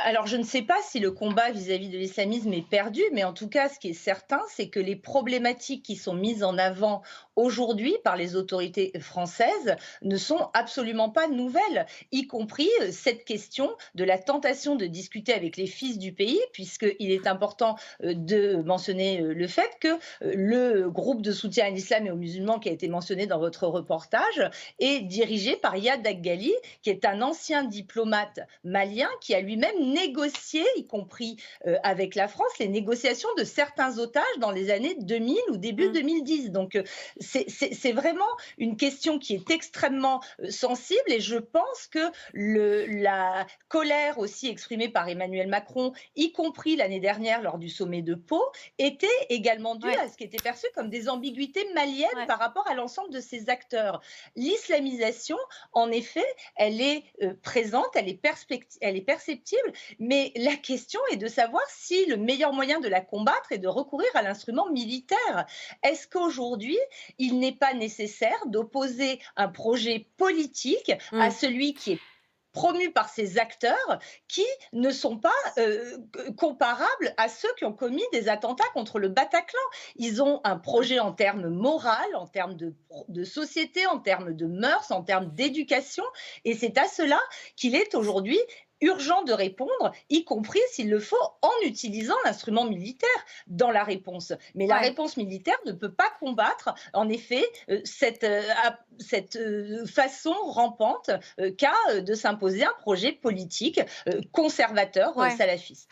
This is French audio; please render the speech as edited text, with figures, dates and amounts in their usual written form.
Alors, je ne sais pas si le combat vis-à-vis de l'islamisme est perdu, mais en tout cas, ce qui est certain, c'est que les problématiques qui sont mises en avant aujourd'hui par les autorités françaises ne sont absolument pas nouvelles, y compris cette question de la tentation de discuter avec les fils du pays, puisqu'il est important de mentionner le fait que le groupe de soutien à l'islam et aux musulmans qui a été mentionné dans votre reportage est dirigé par Yad Aggali, qui est un ancien diplomate malien qui a lui-même négocié, y compris avec la France, les négociations de certains otages dans les années 2000 ou début Mmh. 2010. Donc c'est vraiment une question qui est extrêmement sensible et je pense que la colère aussi exprimée par Emmanuel Macron, y compris l'année dernière lors du sommet de Pau, était également due Ouais, à ce qui était perçu comme des ambiguïtés maliennes ouais. par rapport à l'ensemble de ces acteurs. L'islamisation, en effet, elle est présente, elle est perceptible, mais la question est de savoir si le meilleur moyen de la combattre est de recourir à l'instrument militaire. Est-ce qu'aujourd'hui, il n'est pas nécessaire d'opposer un projet politique à Mmh. celui qui est promu par ces acteurs qui ne sont pas comparables à ceux qui ont commis des attentats contre le Bataclan. Ils ont un projet en termes moral, en termes de société, en termes de mœurs, en termes d'éducation, et c'est à cela qu'il est aujourd'hui urgent de répondre, y compris s'il le faut, en utilisant l'instrument militaire dans la réponse. Mais la Ouais. réponse militaire ne peut pas combattre, en effet, cette façon rampante qu'a de s'imposer un projet politique conservateur Ouais. salafiste.